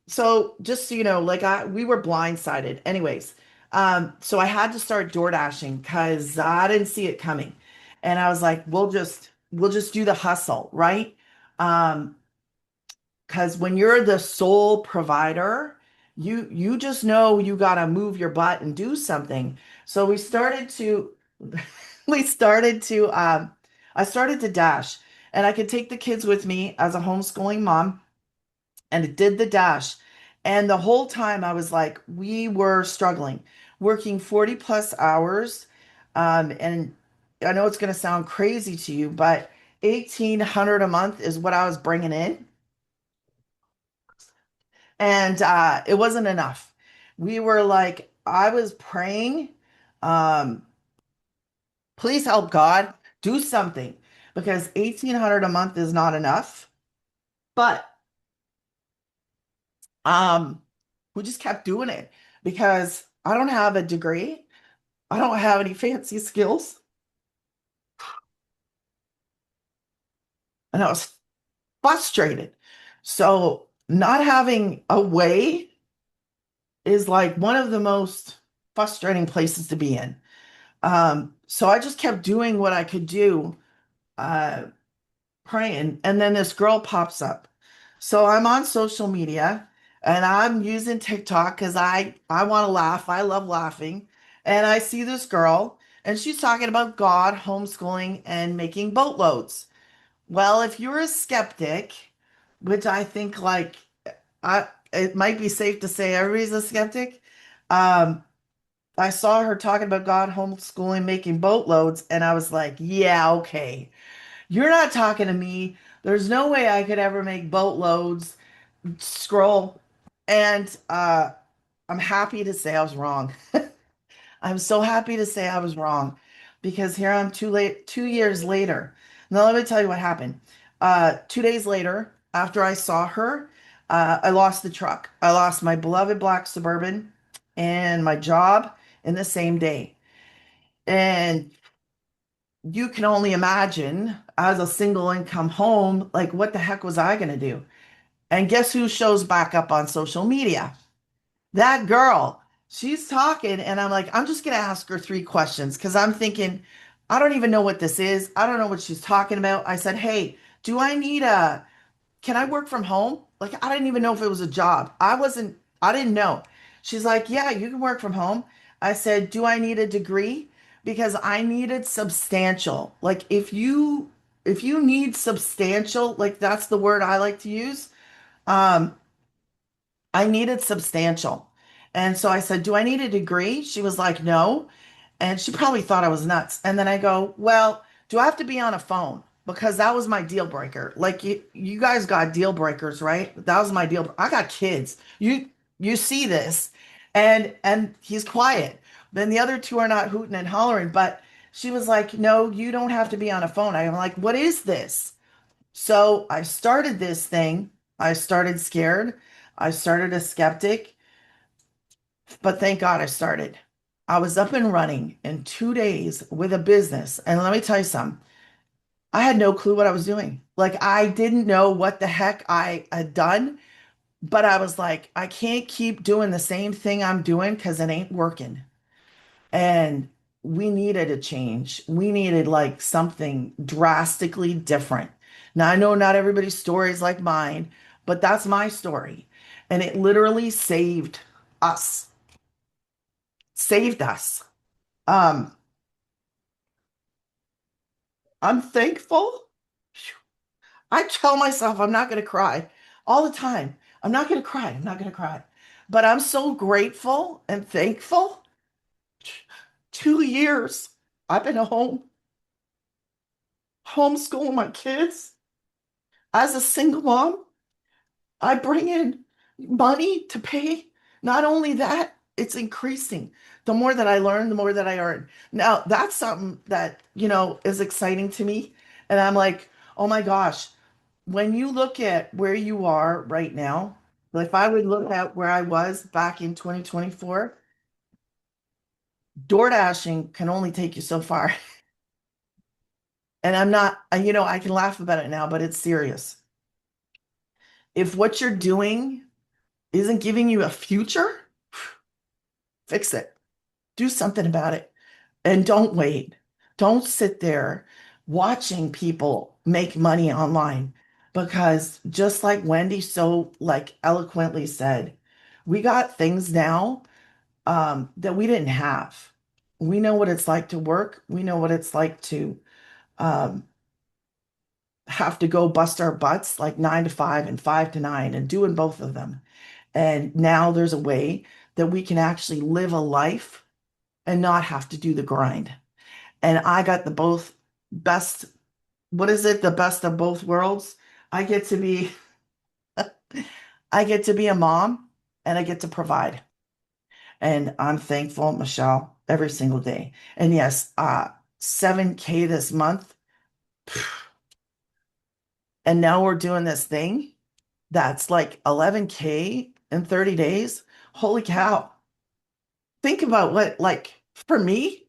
so just so you know, like we were blindsided. Anyways, so I had to start door dashing because I didn't see it coming. And I was like, we'll just do the hustle, right? Um, because when you're the sole provider, you just know you gotta move your butt and do something. So we started to I started to dash, and I could take the kids with me as a homeschooling mom, and it did the dash. And the whole time I was like, we were struggling, working 40 plus hours. And I know it's going to sound crazy to you, but 1,800 a month is what I was bringing in. And it wasn't enough. We were like, I was praying, um, please help God, do something because 1,800 a month is not enough. But um, we just kept doing it because I don't have a degree. I don't have any fancy skills. And I was frustrated. So not having a way is like one of the most frustrating places to be in. So I just kept doing what I could do, uh, praying, and then this girl pops up. So I'm on social media and I'm using TikTok because I want to laugh. I love laughing. And I see this girl and she's talking about God, homeschooling, and making boatloads. Well, if you're a skeptic, which I think like it might be safe to say everybody's a skeptic. Um, I saw her talking about God, homeschooling, making boatloads, and I was like, yeah, okay. You're not talking to me. There's no way I could ever make boatloads. Scroll. And I'm happy to say I was wrong. I'm so happy to say I was wrong because here I'm 2 years later. Now, let me tell you what happened. 2 days later, after I saw her, I lost the truck. I lost my beloved black Suburban and my job in the same day. And you can only imagine, as a single income home, like what the heck was I going to do? And guess who shows back up on social media? That girl. She's talking, and I'm like, I'm just going to ask her three questions because I'm thinking, I don't even know what this is. I don't know what she's talking about. I said, hey, do I need a can I work from home? Like, I didn't even know if it was a job. I didn't know. She's like, yeah, you can work from home. I said, do I need a degree? Because I needed substantial. Like, if you need substantial, like that's the word I like to use. Um, I needed substantial. And so I said, do I need a degree? She was like, no. And she probably thought I was nuts. And then I go, well, do I have to be on a phone? Because that was my deal breaker. Like you guys got deal breakers, right? That was my deal. I got kids. You see this, and he's quiet. Then the other two are not hooting and hollering. But she was like, no, you don't have to be on a phone. I'm like, what is this? So I started this thing. I started scared. I started a skeptic, but thank God I started. I was up and running in 2 days with a business. And let me tell you something, I had no clue what I was doing. Like, I didn't know what the heck I had done, but I was like, I can't keep doing the same thing I'm doing because it ain't working. And we needed a change. We needed like something drastically different. Now, I know not everybody's story is like mine, but that's my story. And it literally us, saved us. Um, I'm thankful. I tell myself I'm not going to cry all the time. I'm not going to cry. I'm not going to cry. But I'm so grateful and thankful. 2 years I've been home, homeschooling my kids as a single mom. I bring in money to pay. Not only that, it's increasing. The more that I learn, the more that I earn. Now, that's something that, is exciting to me. And I'm like, oh my gosh, when you look at where you are right now, if I would look at where I was back in 2024, door dashing can only take you so far. And I'm not, I can laugh about it now, but it's serious. If what you're doing isn't giving you a future, fix it. Do something about it. And don't wait. Don't sit there watching people make money online because just like Wendy so like eloquently said, we got things now that we didn't have. We know what it's like to work. We know what it's like to um, have to go bust our butts like 9 to 5 and 5 to 9 and doing both of them. And now there's a way that we can actually live a life and not have to do the grind. And I got the both best, what is it? The best of both worlds. I get to be I get to be a mom and I get to provide. And I'm thankful, Michelle, every single day. And yes, 7K this month. And now we're doing this thing that's like 11K in 30 days. Holy cow. Think about what, like, for me,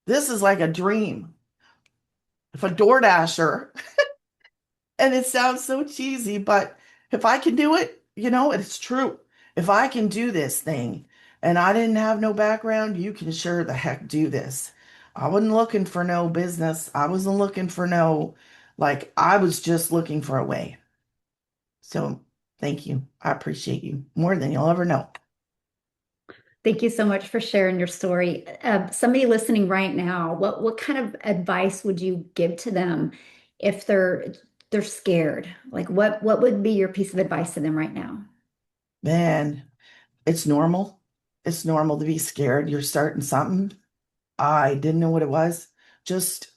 this is like a dream. If a DoorDasher, and it sounds so cheesy, but if I can do it, it's true. If I can do this thing and I didn't have no background, you can sure the heck do this. I wasn't looking for no business. I wasn't looking for no, like, I was just looking for a way. So thank you. I appreciate you more than you'll ever know. Thank you so much for sharing your story. Somebody listening right now, what kind of advice would you give to them if they're scared? Like what would be your piece of advice to them right now? Man, it's normal. It's normal to be scared. You're starting something. I didn't know what it was. Just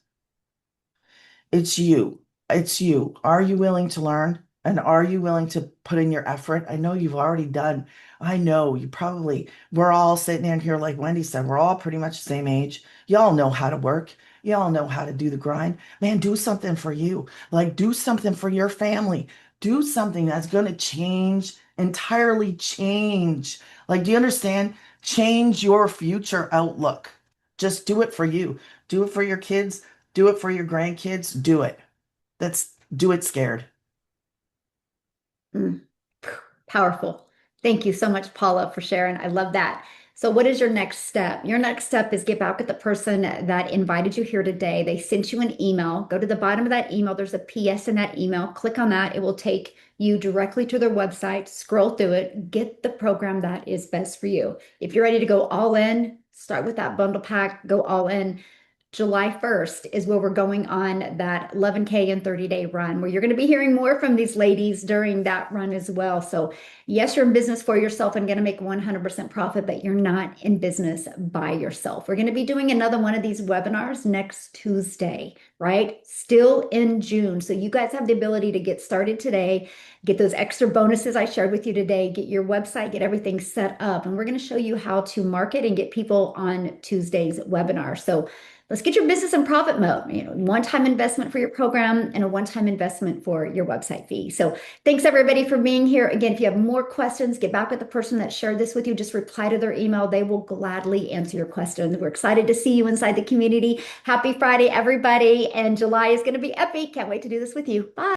it's you. It's you. Are you willing to learn? And are you willing to put in your effort? I know you've already done. I know you probably, we're all sitting in here, like Wendy said, we're all pretty much the same age. Y'all know how to work. Y'all know how to do the grind. Man, do something for you. Like, do something for your family. Do something that's going to change, entirely change. Like, do you understand? Change your future outlook. Just do it for you. Do it for your kids. Do it for your grandkids. Do it. Do it scared. Mm. Powerful. Thank you so much, Paula, for sharing. I love that. So, what is your next step? Your next step is get back with the person that invited you here today. They sent you an email. Go to the bottom of that email. There's a PS in that email. Click on that. It will take you directly to their website. Scroll through it. Get the program that is best for you. If you're ready to go all in, start with that bundle pack, go all in. July 1st is where we're going on that 11K and 30-day run, where you're going to be hearing more from these ladies during that run as well. So, yes, you're in business for yourself and going to make 100% profit, but you're not in business by yourself. We're going to be doing another one of these webinars next Tuesday, right? Still in June. So, you guys have the ability to get started today, get those extra bonuses I shared with you today, get your website, get everything set up. And we're going to show you how to market and get people on Tuesday's webinar. So, let's get your business in profit mode. One-time investment for your program and a one-time investment for your website fee. So thanks everybody for being here. Again, if you have more questions, get back with the person that shared this with you. Just reply to their email. They will gladly answer your questions. We're excited to see you inside the community. Happy Friday, everybody. And July is going to be epic. Can't wait to do this with you. Bye.